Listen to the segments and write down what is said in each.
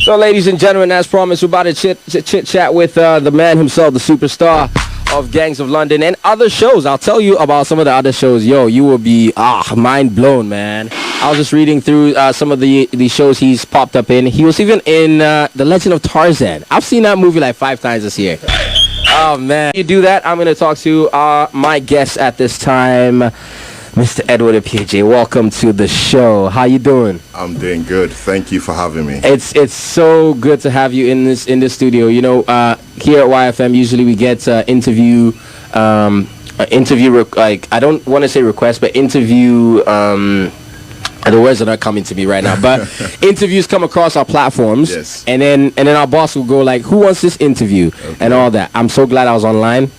So, ladies and gentlemen, as promised, we're about to chit chat with the man himself, the superstar of Gangs of London and other shows. I'll tell you about some of the other shows. Yo, you will be mind blown, man. I was just reading through some of the shows he's popped up in. He was even in The Legend of Tarzan. I've seen that movie like 5 times this year. Oh, man. You do that, I'm going to talk to my guest at this time, Mr. Edward Apeagyei. Welcome to the show. How you doing? I'm doing good. Thank you for having me. It's so good to have you in this studio. You know, here at YFM, usually we get interview like, I don't want to say requests, but interview. The words are not coming to me right now, but interviews come across our platforms, yes. and then our boss will go like, "Who wants this interview?" Okay. and all that. I'm so glad I was online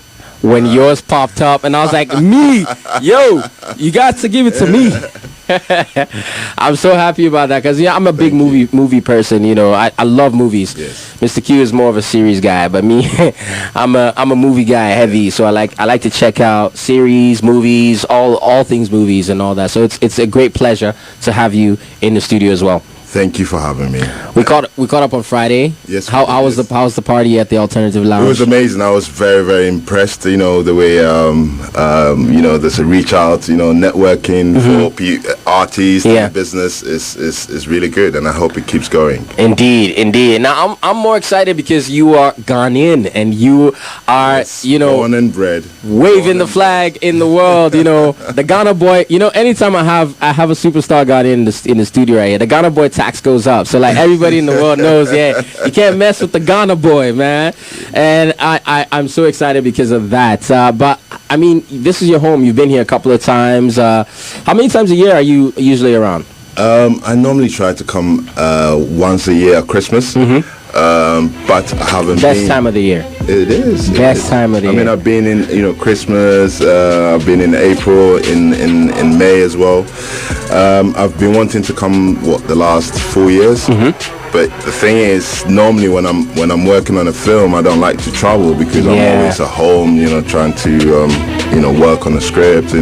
when yours popped up, and I was like, "Me, yo, you got to give it to me." I'm so happy about that because I'm a big movie person. You know, I love movies. Yes. Mr. Q is more of a series guy, but me, I'm a movie guy heavy. So I like to check out series, movies, all things movies and all that. So it's a great pleasure to have you in the studio as well. Thank you for having me. We caught up on Friday. Yes. How was the party at the Alternative Lounge? It was amazing. I was very, very impressed. You know, the way there's a reach out. You know, networking for artists and business is really good, and I hope it keeps going. Indeed. Now I'm more excited because you are Ghanaian and you are born and bred, waving the flag in the world. You know, the Ghana boy. You know, anytime I have a superstar Ghanaian in the studio right here, the Ghana boy tax goes up. So like everybody in the world knows, you can't mess with the Ghana boy, man. And I'm so excited because of that. But I mean, this is your home. You've been here a couple of times. How many times a year are you usually around? I normally try to come once a year at Christmas. But I haven't been. Best time of the year. It is. Best time of the year. I mean, I've been in, Christmas. I've been in April, in May as well. I've been wanting to come the last 4 years. But the thing is, normally when I'm working on a film, I don't like to travel because I'm always at home, trying to work on the script,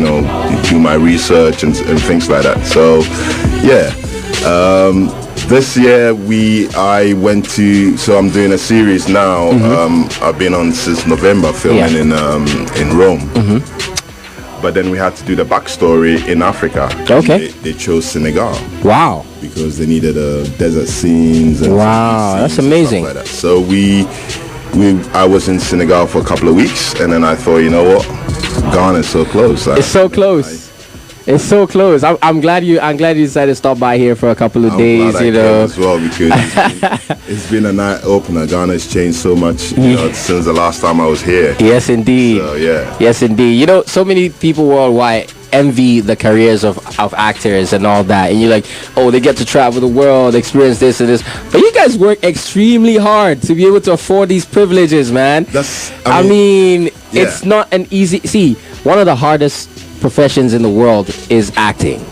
do my research and things like that. So this year I'm doing a series now. I've been on since November filming in Rome. But then we had to do the backstory in Africa. Okay. They chose Senegal. Wow. Because they needed desert scenes and that's amazing. Like that. So I was in Senegal for a couple of weeks, and then I thought, you know what, Ghana is so close. It's so close. It's so close. I'm glad you decided to stop by here for a couple of days. Glad I came as well, because it's been a night opener. Ghana has changed so much since the last time I was here. Yes, indeed. So, yes, indeed. You know, so many people worldwide envy the careers of actors and all that, and you're like, oh, they get to travel the world, experience this and this, but you guys work extremely hard to be able to afford these privileges, man. I mean it's not an easy. One of the hardest professions in the world is acting,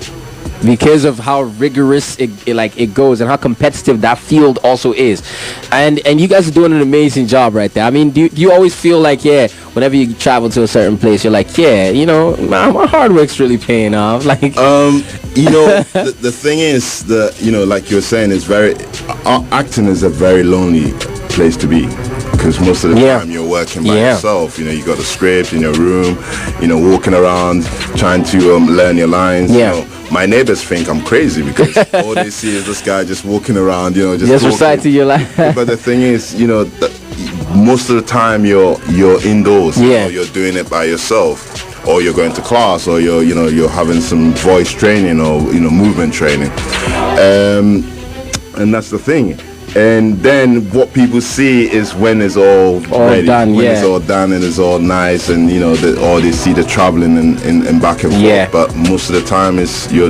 because of how rigorous it goes and how competitive that field also is, and you guys are doing an amazing job right there. I mean, do you always feel like whenever you travel to a certain place, you're like, my hard work's really paying off? Like, the thing is that, like you were saying, is acting is a very lonely place to be, because most of the time you're working by yourself. You got the script in your room, walking around trying to learn your lines. My neighbors think I'm crazy because all they see is this guy just walking around, just reciting your line. But the thing is, most of the time you're indoors. You're doing it by yourself, or you're going to class, or you're having some voice training or movement training, and that's the thing. And then what people see is when it's all ready, done, when it's all done and it's all nice, and all they see the traveling and back and forth. But most of the time it's you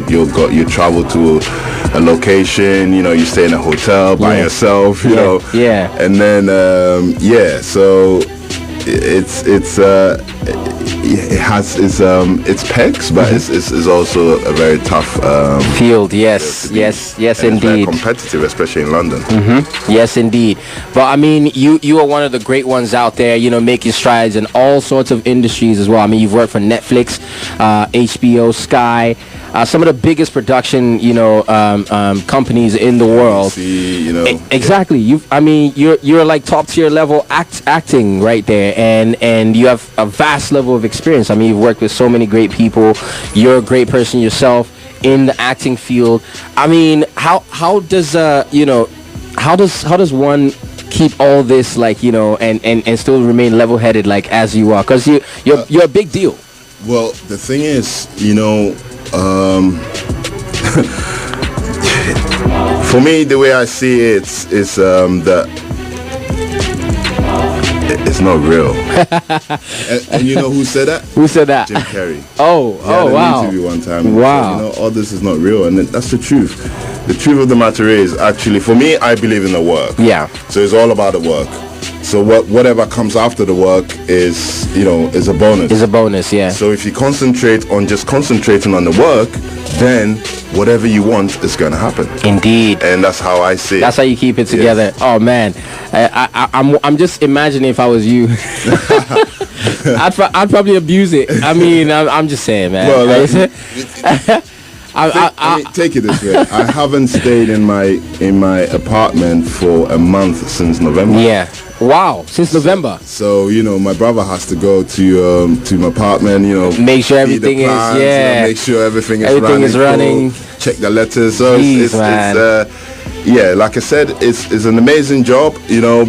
travel to a location, you stay in a hotel by yourself, and then so it has its pegs, but it's also a very tough field. Yes, yes, and indeed. it's very competitive, especially in London. Yes, indeed. But I mean, you are one of the great ones out there, making strides in all sorts of industries as well. I mean, you've worked for Netflix, HBO, Sky, some of the biggest production, companies in the world. Exactly. You're like top tier level acting right there, and you have a vast level of experience. I mean, you've worked with so many great people. You're a great person yourself in the acting field. I mean, how does how does one keep all this, like, and still remain level headed, like, as you are, because you're a big deal. Well, the thing is, for me, the way I see it is that it's not real. and you know who said that? Who said that? Jim Carrey. Oh, wow. An interview one time. And wow. Said, all this is not real, and that's the truth. The truth of the matter is, actually, for me, I believe in the work. Yeah. So it's all about the work. So whatever comes after the work is a bonus. Is a bonus, yeah. So if you concentrate on just concentrating on the work, then whatever you want is going to happen. Indeed. And that's how I see it. That's how you keep it together. Yes. Oh man, I'm just imagining if I was you. I'd probably abuse it. I mean, I'm just saying, man. Well, I mean, take it this way. I haven't stayed in my apartment for a month since November. Yeah. Wow, since November. So my brother has to go to my apartment. Make sure everything plants, is make sure everything is running. Check the letters. So it's like I said, it's an amazing job.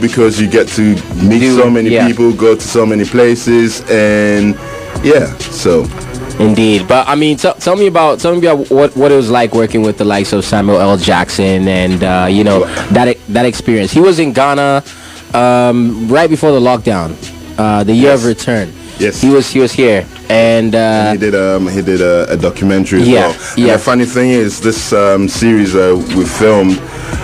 Because you get to meet so many people, go to so many places, and so. Indeed, but I mean, tell me about what it was like working with the likes of Samuel L. Jackson, and that experience. He was in Ghana right before the lockdown, the year of return. Yes, he was here, and he did a documentary as well. And the funny thing is, this series we filmed.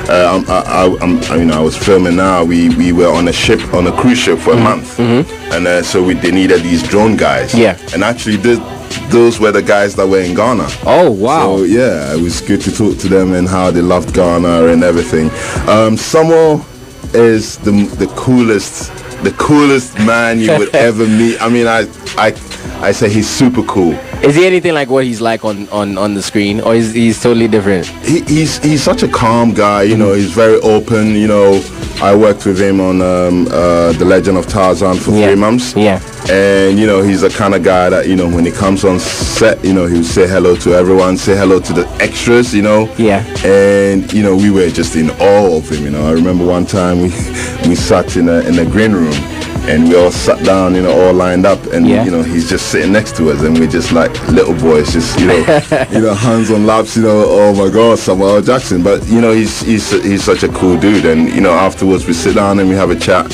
I was filming now. We were on a cruise ship for a month, and so they needed these drone guys. Yeah, and actually those were the guys that were in Ghana. Oh wow! So it was good to talk to them and how they loved Ghana and everything. Samuel is the coolest man you would ever meet. I mean, I say he's super cool. Is he anything like what he's like on the screen, or is he's totally different? He's such a calm guy. He's very open. I worked with him on The Legend of Tarzan for 3 months. Yeah. And he's the kind of guy that when he comes on set, he'll say hello to everyone, say hello to the extras. Yeah. And we were just in awe of him. I remember one time we sat in a green room. And we all sat down, all lined up, and he's just sitting next to us, and we're just like little boys, just hands on laps, oh my God, Samuel L. Jackson. But he's such a cool dude, and afterwards we sit down and we have a chat.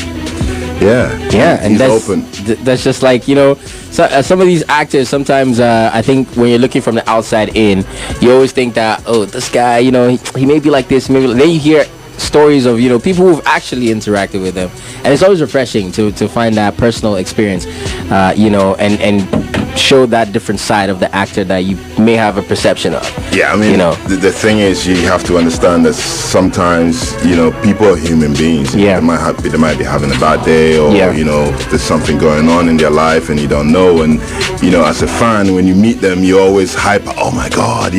And he's that's open. That's just like some of these actors. Sometimes I think when you're looking from the outside in, you always think that this guy, he may be like this, maybe. Then you hear stories of people who've actually interacted with them, and it's always refreshing to find that personal experience, and show that different side of the actor that you may have a perception of. I mean, the thing is, you have to understand that sometimes people are human beings. They might be having a bad day, or there's something going on in their life and you don't know, and as a fan, when you meet them, you always hype, oh my God,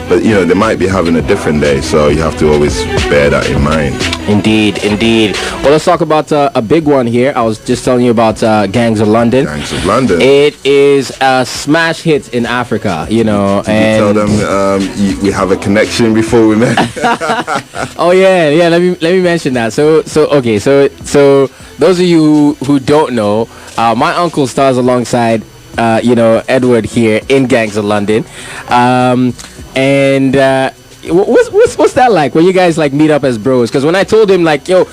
but they might be having a different day, so you have to always bear that in mind. Indeed. Well, let's talk about a big one here. I was just telling you about Gangs of London. Gangs of London. It is a smash hit in Africa, and you tell them we have a connection before we met. Oh yeah. Let me mention that. So those of you who don't know, my uncle stars alongside Edward here in Gangs of London, and what's that like when you guys like meet up as bros? Because when I told him like yo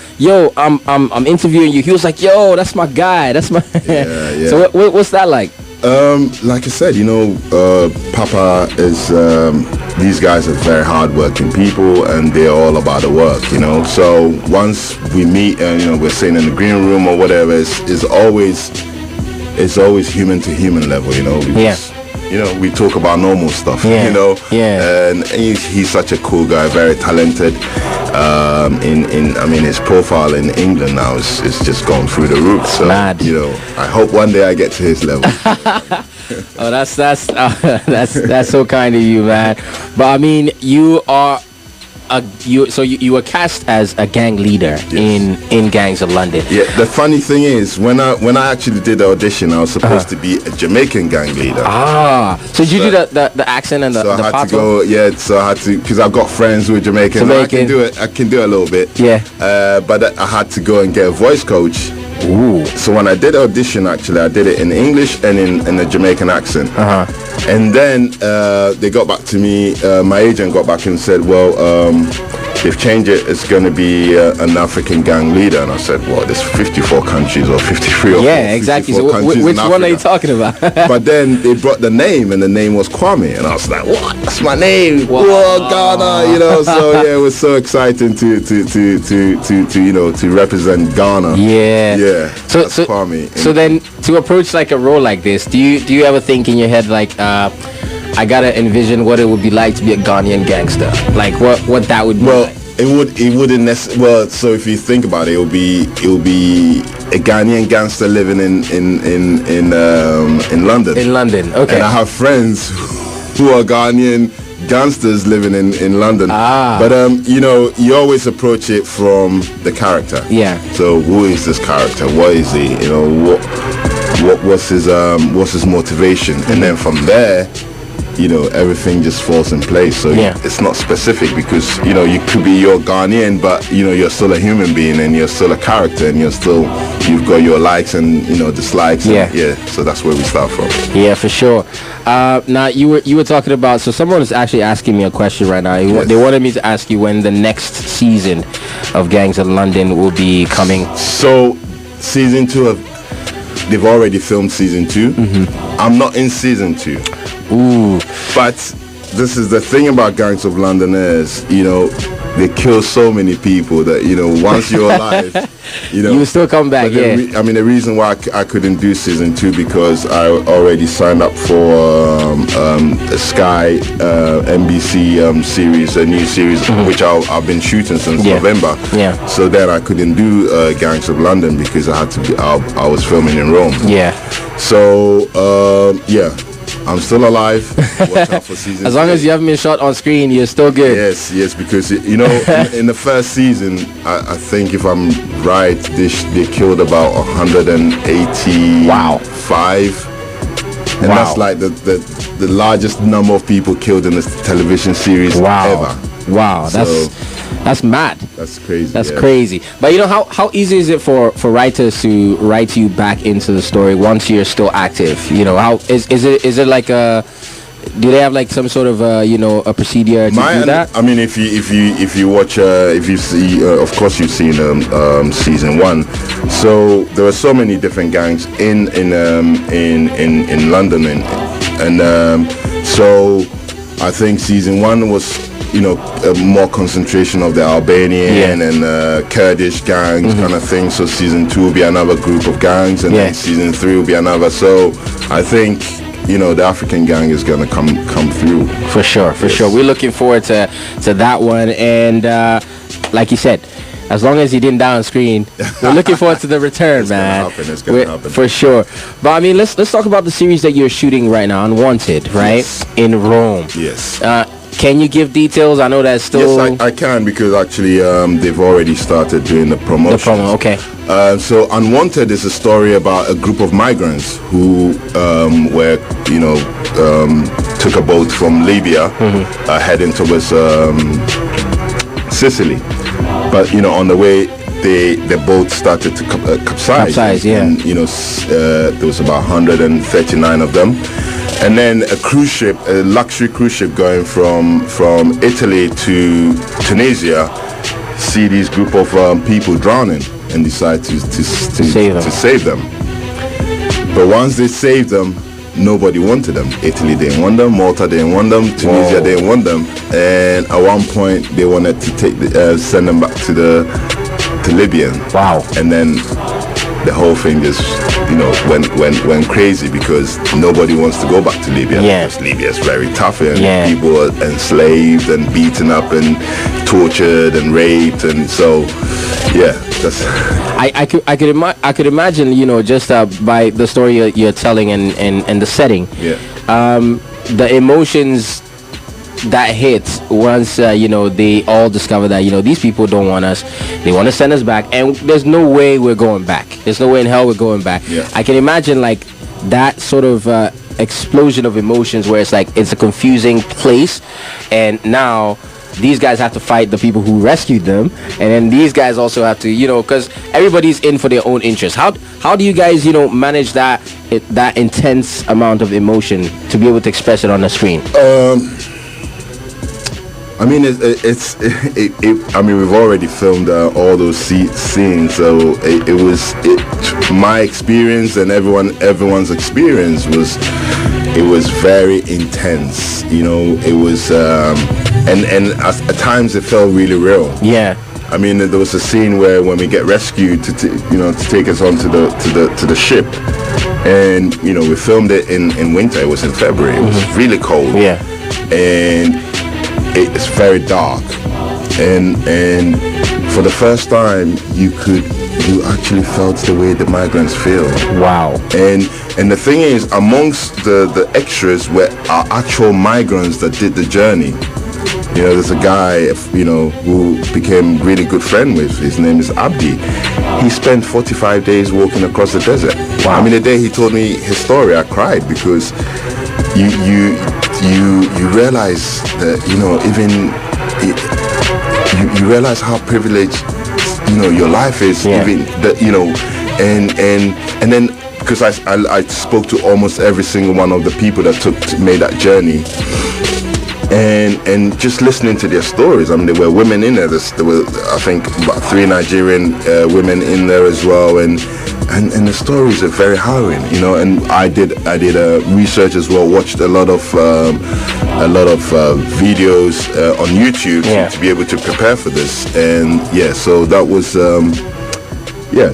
I'm interviewing you, he was like, yo, that's my guy, that's my yeah. So what's that like? Like I said, Papa is these guys are very hardworking people, and they're all about the work, So once we meet and we're sitting in the green room or whatever, it's always it's always human to human level, you know. We talk about normal stuff, Yeah. you know. Yeah. And he's such a cool guy, very talented. His profile in England now is just gone through the roof. So Mad. you know, I hope one day I get to his level. Oh, that's so kind of you, man. But I mean, you are you were cast as a gang leader in Gangs of London. Yeah, the funny thing is, when I actually did the audition, I was supposed to be a Jamaican gang leader. So did you do the accent and the So I had patois? to go, so I had to, because I've got friends who are Jamaican. I can do it. I can do it a little bit. Yeah. But I had to go and get a voice coach. Ooh. So when I did the audition, actually, I did it in English and in a Jamaican accent. And then they got back to me. My agent got back and said, well, they've changed it. It's going to be an African gang leader. And I said, well, there's 54 countries or 53 or yeah, exactly. So which one are you talking about? But then they brought the name, and the name was Kwame, and I was like, what? That's my name. Wow. Whoa, Ghana, you know. So yeah, it was so exciting to represent Ghana. Yeah. So Kwame. So then, to approach like a role like this, do you ever think in your head like, I gotta envision what it would be like to be a Ghanaian gangster, like what that would be? Well, like? it wouldn't necessarily. Well, so if you think about it, it will be a Ghanaian gangster living in London. In London, okay. And I have friends who are Ghanaian gangsters living in London. But you always approach it from the character. Yeah. So who is this character? What is he? You know, what's his motivation? And then from there, you know, everything just falls in place. So it's not specific, because you know, you could be your Ghanaian, but you know, you're still a human being and you're still a character, and you've got your likes and, you know, dislikes. So that's where we start from. Yeah, for sure. Now you were talking about, so someone is actually asking me a question right now. They wanted me to ask you when the next season of Gangs of London will be coming. So season 2 they've already filmed season 2. I'm not in season 2. Ooh. But this is the thing about Gangs of London is, you know, they kill so many people that, you know, once you're alive, you know, you will still come back. The reason why I couldn't do season 2, because I already signed up for a Sky NBC series, a new series, which I've been shooting since November. So then I couldn't do Gangs of London because I had to be. I was filming in Rome. So I'm still alive. Watch out for season. As long as you haven't been shot on screen, you're still good. Yes, because you know, in the first season, I think if I'm right, they killed about 185. Wow. And that's like the largest number of people killed in this television series ever. Wow, that's mad. That's crazy. That's crazy. But you know, how easy is it for writers to write you back into the story once you're still active? You know, how is it like a, do they have like some sort of a procedure to do that? I mean, if you watch, if you see, of course you've seen season 1. So there are so many different gangs in London, and so I think season 1 was, you know, more concentration of the Albanian and Kurdish gangs kind of thing. So season 2 will be another group of gangs, and then season 3 will be another. So I think, you know, the African gang is gonna come through. For sure. We're looking forward to that one, and like you said, as long as you didn't die on screen, we're looking forward to the return, man. It's gonna happen. For sure. But I mean, let's talk about the series that you're shooting right now, Unwanted, right? In Rome. Yes. Can you give details? I know that's still... Yes, I can, because actually they've already started doing the promotion. The promo, okay. So Unwanted is a story about a group of migrants who took a boat from Libya heading towards Sicily. But, you know, on the way, the boat started to capsize. And, you know, there was about 139 of them. And then a cruise ship, a luxury cruise ship going from Italy to Tunisia, see these group of people drowning and decide to save them. But once they saved them, nobody wanted them. Italy didn't want them, Malta didn't want them, Tunisia didn't want them, and at one point they wanted to send them back to Libya. Wow. And then the whole thing just, went crazy because nobody wants to go back to Libya. Yeah. Because Libya is very tough and Yeah. people are enslaved and beaten up and tortured and raped, and so that's I could imagine, just by the story you're telling and the setting, the emotions that hit once they all discover that these people don't want us, they want to send us back, and there's no way we're going back, there's no way in hell we're going back. I can imagine like that sort of explosion of emotions where it's like it's a confusing place, and now these guys have to fight the people who rescued them, and then these guys also have to, because everybody's in for their own interest. How do you guys manage that intense amount of emotion to be able to express it on the screen? I mean, we've already filmed all those scenes, so it was my experience and everyone's experience was very intense. It was, and at times it felt really real. Yeah. I mean, there was a scene where when we get rescued to take us onto the ship, and we filmed it in winter. It was in February. It was really cold. Yeah. And it's very dark, and for the first time you actually felt the way the migrants feel. Wow. And the thing is, amongst the extras were our actual migrants that did the journey. There's a guy who became really good friend with. His name is Abdi. He spent 45 days walking across the desert. Wow. I mean, the day he told me his story, I cried, because you realize that even you realize how privileged your life is. Even that and then because I spoke to almost every single one of the people that made that journey, and just listening to their stories. I mean, there were women in there. There were, I think, about 3 Nigerian women in there as well, and the stories are very harrowing, And I did research as well. Watched a lot of videos on YouTube to be able to prepare for this, and so that was.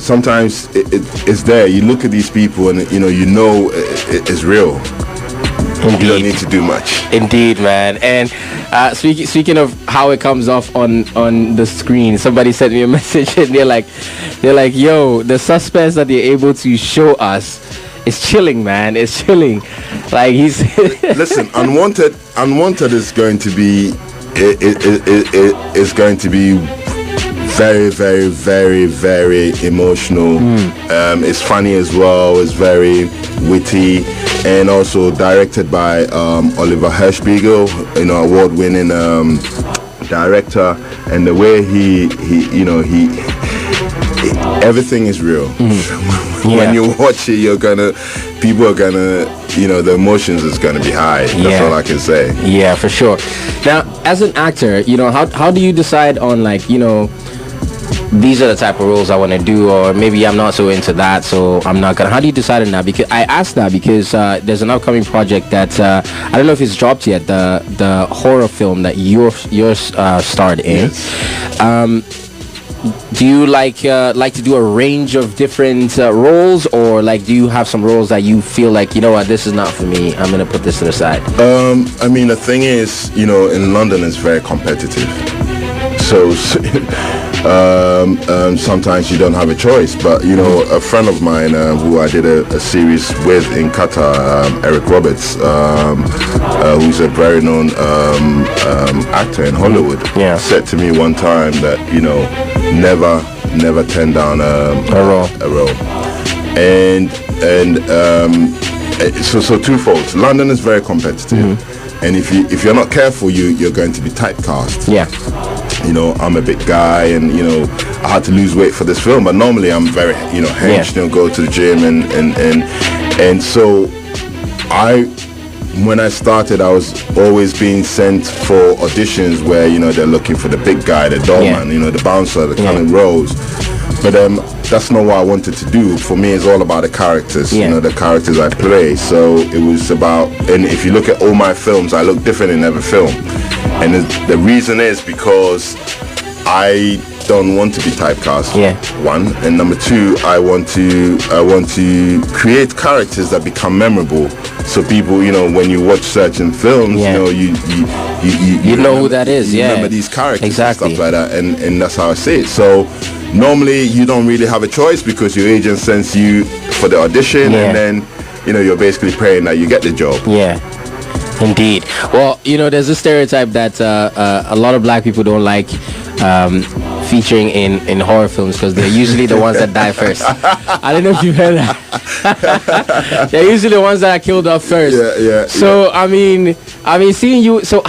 Sometimes it's there. You look at these people, and it's real. Indeed. You don't need to do much. Indeed, man. And speaking of how it comes off on the screen, somebody sent me a message, and they're like, yo, the suspense that they're able to show us is chilling, man. It's chilling. Like he's listen, Unwanted is going to be is going to be very, very, very, very emotional. It's funny as well. It's very witty, and also directed by Oliver Hirschbiegel, award-winning director. And the way he everything is real. When you watch it, people are gonna, the emotions is gonna be high. That's all I can say. Yeah, for sure. Now, as an actor, how do you decide on, like, these are the type of roles I want to do, or maybe I'm not so into that, so I'm not gonna. How do you decide on that? Because I asked that because there's an upcoming project that I don't know if it's dropped yet. The horror film that you're starred in. Yes. Do you like to do a range of different roles, or like do you have some roles that you feel like, this is not for me, I'm gonna put this to the side? I mean, the thing is, in London it's very competitive, so sometimes you don't have a choice. But a friend of mine who I did a series with in Qatar, Eric Roberts, who's a very known actor in Hollywood, said to me one time that never turn down a role. And so twofold. London is very competitive, and if you're not careful, you're going to be typecast. I'm a big guy, and I had to lose weight for this film, but normally I'm very hinged, go to the gym, and so when I started, I was always being sent for auditions where they're looking for the big guy, the doorman, the bouncer, the kind of roles. But that's not what I wanted to do. For me, it's all about the characters, the characters I play. So it was about, and if you look at all my films, I look different in every film. And the reason is because I don't want to be typecast. Yeah. One, and number two, I want to create characters that become memorable. So people, when you watch certain films, Yeah. you know who that is. You Yeah. remember these characters Exactly. and stuff like that, and that's how I see it. So normally you don't really have a choice because your agent sends you for the audition, Yeah. and then you're basically praying that you get the job. Yeah. Indeed. Well, there's a stereotype that a lot of black people don't like featuring in horror films because they're usually the ones that die first. I don't know if you've heard that. They're usually the ones that are killed off first. Yeah. So I mean, seeing you. So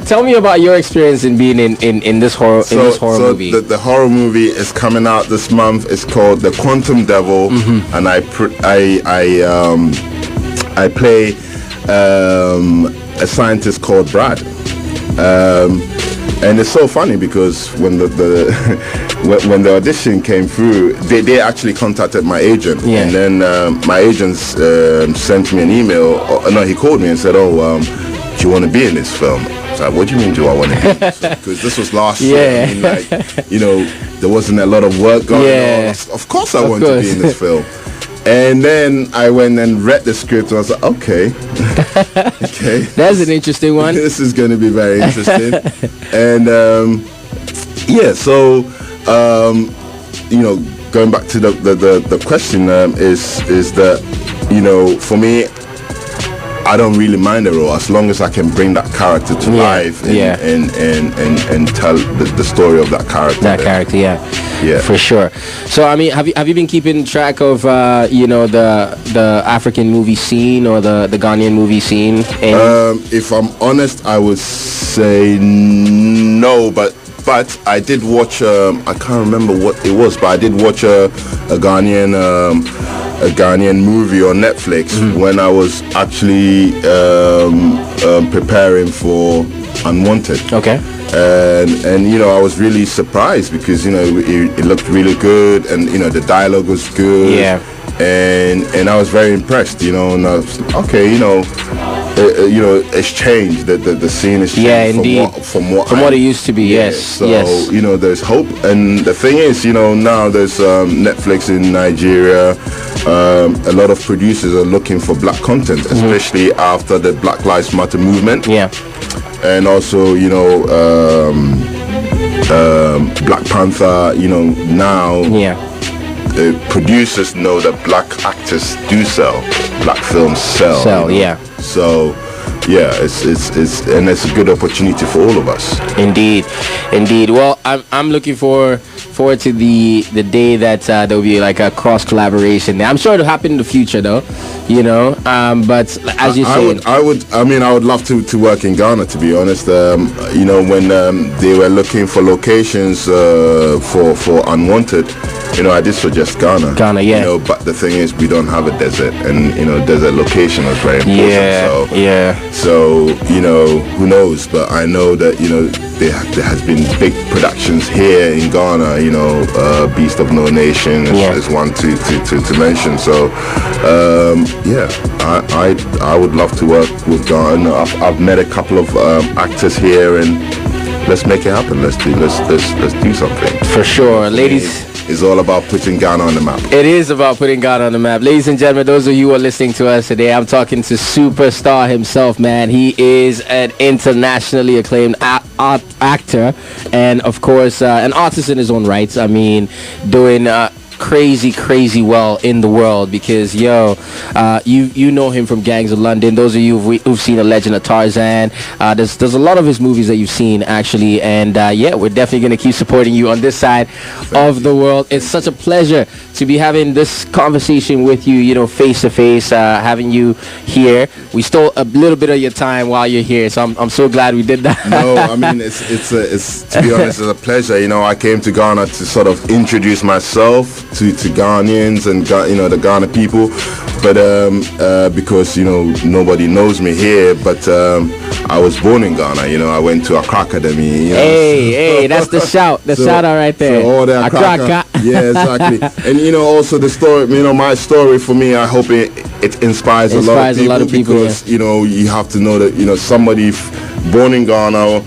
tell me about your experience in being in this horror movie. The horror movie is coming out this month. It's called The Quantum Devil, and I play a scientist called Brad. And it's so funny because when when the audition came through, they actually contacted my agent, and then my agent sent me an email. No, he called me and said, "Oh, do you want to be in this film?" I was like, "What do you mean? Do I want to be in this film?" Because this was last year. I mean, there wasn't a lot of work going on. Of course, I want to be in this film. And then I went and read the script and I was like, okay. That's an interesting one. This is going to be very interesting. And so going back to the question is that, for me, I don't really mind the role as long as I can bring that character to life and tell the story of that character. Yeah, for sure. So I mean, have you been keeping track of the African movie scene or the Ghanaian movie scene? If I'm honest, I would say no, but I did watch. I can't remember what it was, but I did watch a Ghanaian movie on Netflix when I was actually preparing for Unwanted. Okay. And I was really surprised because it looked really good, and the dialogue was good. Yeah. And I was very impressed. And I was okay. It's changed. The scene has changed. Yeah, indeed. From what it used to be. Yes. So yes. There's hope, and the thing is, now there's Netflix in Nigeria. A lot of producers are looking for black content, especially after the Black Lives Matter movement. Yeah. And also, Black Panther. Now. Yeah. The producers know that black actors do sell, black films sell. Yeah. So, it's a good opportunity for all of us. Indeed. Well, I'm looking forward to the day that there'll be like a cross collaboration. I'm sure it'll happen in the future, though. But as you said, I would love to work in Ghana, to be honest. When they were looking for locations for Unwanted, I did suggest Ghana. Yeah. But the thing is, we don't have a desert, and desert location is very important. So who knows? But I know that there has been big productions here in Ghana. Beast of No Nation is one to mention. So I would love to work with Ghana. I've met a couple of actors here, and let's make it happen. Let's do something. For sure, ladies. It's all about putting Ghana on the map. It is about putting Ghana on the map. Ladies and gentlemen, those of you who are listening to us today, I'm talking to superstar himself, man. He is an internationally acclaimed actor and, of course, an artist in his own rights. I mean, doing crazy well in the world because you know him from Gangs of London. Those of you who've seen The Legend of Tarzan, there's a lot of his movies that you've seen actually, and we're definitely going to keep supporting you on this side of the world. It's such a pleasure to be having this conversation with you, face to face, having you here. We stole a little bit of your time while you're here, so I'm so glad we did that. No, I mean it's to be honest, it's a pleasure. I came to Ghana to sort of introduce myself to Ghanaians and the Ghana people, but because nobody knows me here, but I was born in Ghana. I went to Accra Academy. Hey, that's the shout, shout out right there. So all the Accra. Yeah, exactly. And also the story. My story for me, I hope it inspires a lot of people because you have to know that somebody born in Ghana,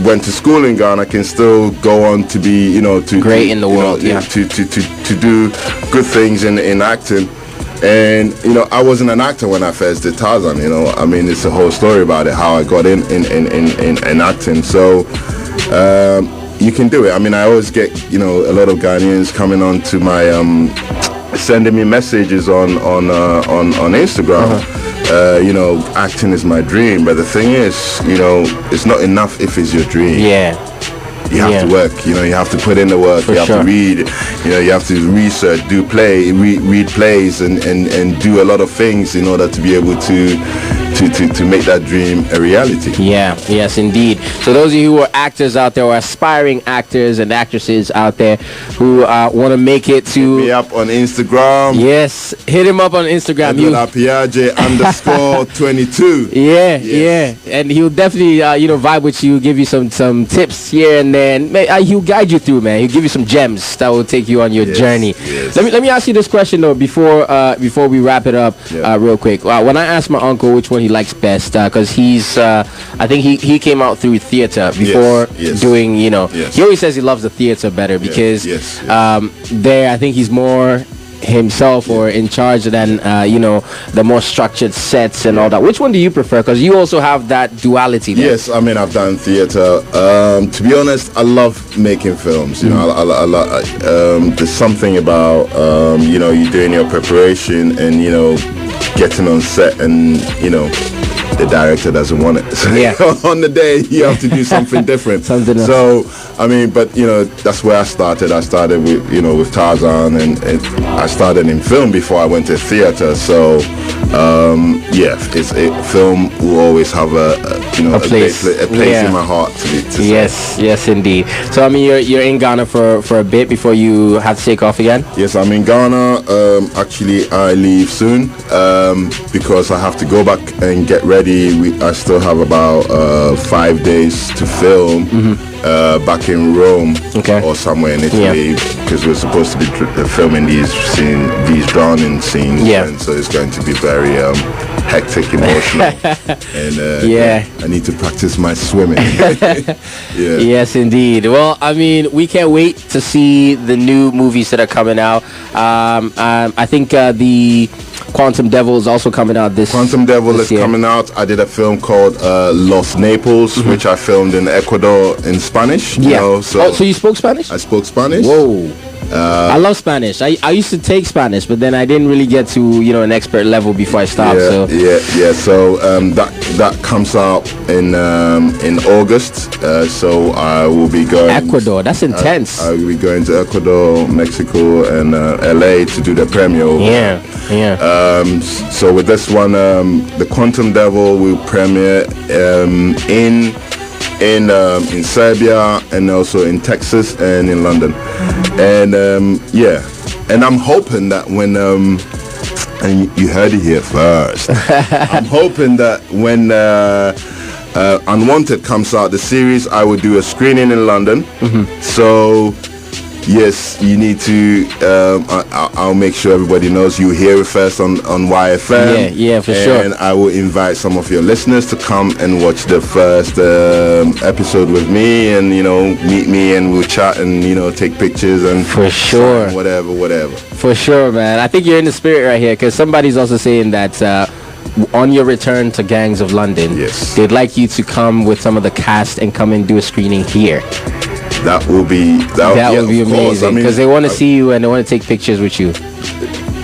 went to school in Ghana can still go on to be, to great in the world, to do good things in acting. And I wasn't an actor when I first did Tarzan. I mean, it's a whole story about it, how I got in acting. So you can do it. I mean, I always get a lot of Ghanaians coming on to my sending me messages on Instagram. Acting is my dream, but the thing is, it's not enough if it's your dream. You have to work, you have to put in the work, you have to read, you have to research, read plays and do a lot of things in order to be able to make that dream a reality. Yes indeed. So those of you who are actors out there, or aspiring actors and actresses out there who want to make it to... Hit me up on Instagram. Yes, hit him up on Instagram. Apeagyei _22. Yeah. And he'll definitely vibe with you, give you some tips here and there, and he'll guide you through, man. He'll give you some gems that will take you on your journey. Let me ask you this question though before we wrap it up real quick. When I asked my uncle which one he likes best, because he's I think he came out through theater before doing, he always says he loves the theater better because there I think he's more himself or in charge than the more structured sets and all that. Which one do you prefer, because you also have that duality there? Yes, I mean, I've done theater. To be honest, I love making films. There's something about you're doing your preparation and getting on set and the director doesn't want it. So on the day you have to do something different. So I mean, but that's where I started. I started with Tarzan, and I started in film before I went to theater. So film will always have a place in my heart to say. Yes indeed. So I mean, you're in Ghana for a bit before you have to take off again? Yes, I'm in Ghana. Actually, I leave soon because I have to go back and get ready. I still have about 5 days to film back in Rome or somewhere in Italy, because we're supposed to be filming these drowning scenes, and so it's going to be very hectic, emotional, and I need to practice my swimming. Yes indeed. Well, I mean, we can't wait to see the new movies that are coming out. I think the Quantum Devil is also coming out this year. Coming out. I did a film called Los Naples, which I filmed in Ecuador in Spanish. So you spoke Spanish? I spoke Spanish. Whoa. I love Spanish. I used to take Spanish, but then I didn't really get to an expert level before I stopped. So that comes out in August. So I will be going Ecuador. That's intense. I will be going to Ecuador, Mexico, and LA to do the premiere. So with this one, the Quantum Devil will premiere in Serbia and also in Texas and in London, and and I'm hoping that when and you heard it here first, I'm hoping that when Unwanted comes out, the series, I will do a screening in London. So yes, you need to I'll make sure everybody knows you hear it first on YFM. For sure. And I will invite some of your listeners to come and watch the first episode with me, and meet me, and we'll chat and take pictures and for sure whatever. For sure, man. I think you're in the spirit right here, because somebody's also saying that on your return to Gangs of London, they'd like you to come with some of the cast and come and do a screening here. That would be amazing, because they want to see you and they want to take pictures with you.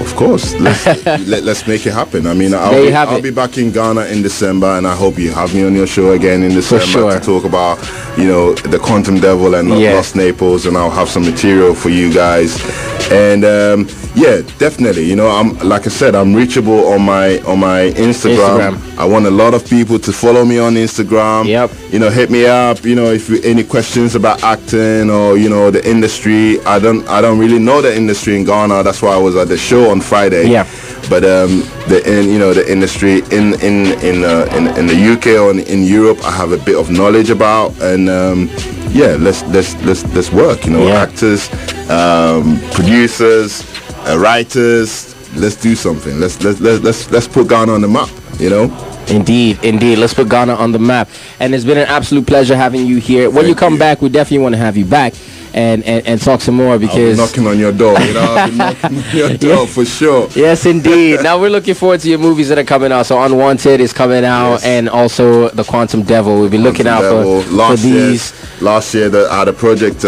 Of course, let's make it happen. I mean, I'll be back in Ghana in December, and I hope you have me on your show again in December to talk about the Quantum Devil and Lost Naples, and I'll have some material for you guys. And definitely, I'm, like I said, I'm reachable on my Instagram. I want a lot of people to follow me on Instagram. Hit me up. If you any questions about acting or the industry. I don't really know the industry in Ghana. That's why I was at the show on Friday. But the industry in the UK or in Europe, I have a bit of knowledge about, and let's work. Actors, producers, writers. Let's do something. Let's put Ghana on the map. you know. Indeed. Let's put Ghana on the map. And it's been an absolute pleasure having you here. When you come back, we definitely want to have you back and talk some more, because I'll be knocking on your door. I'll be knocking on your door for sure. Yes, indeed. Now we're looking forward to your movies that are coming out. So Unwanted is coming out, and also The Quantum Devil. We'll be looking out for these. Last year, I had a project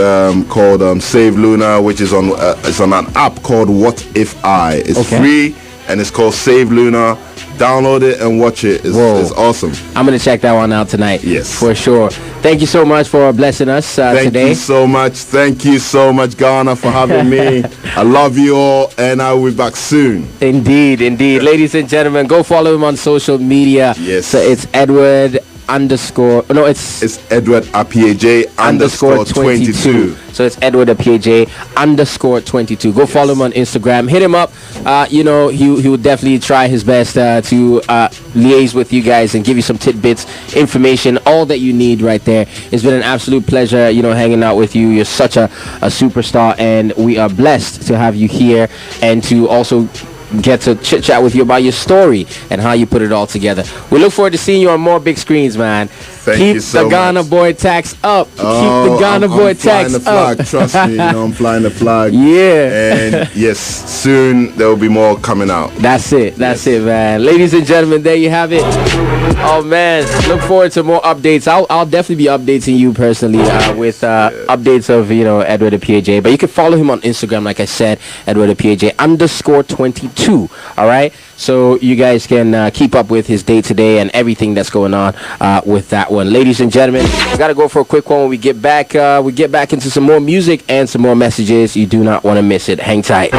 called Save Luna, which is on it's on an app called What If I. It's free, and it's called Save Luna. Download it and watch it. It's awesome. I'm going to check that one out tonight. Yes. For sure. Thank you so much for blessing us today. Thank you so much. Thank you so much, Ghana, for having me. I love you all, and I will be back soon. Indeed. Ladies and gentlemen, go follow him on social media. Yes. So it's Edward it's Edward Apeagyei _22. So it's Edward Apeagyei _22. Go follow him on Instagram. Hit him up. He will definitely try his best to liaise with you guys and give you some tidbits, information, all that you need right there. It's been an absolute pleasure, hanging out with you. You're such a superstar, and we are blessed to have you here and to also get to chit chat with you about your story and how you put it all together. We look forward to seeing you on more big screens, man. Thank you so Keep the Ghana much. boy tax up. Keep the Ghana boy tax the flag. up. Trust me, I'm flying the flag. Yeah. And yes, soon there will be more coming out. That's it, man. Ladies and gentlemen, there you have it. Oh man, look forward to more updates. I'll definitely be updating you personally with updates of Edward Apeagyei. But you can follow him on Instagram, like I said, Edward Apeagyei _22. All right, so you guys can keep up with his day-to-day and everything that's going on with that one. Ladies and gentlemen, we gotta go for a quick one. When we get back, into some more music and some more messages. You do not want to miss it. Hang tight.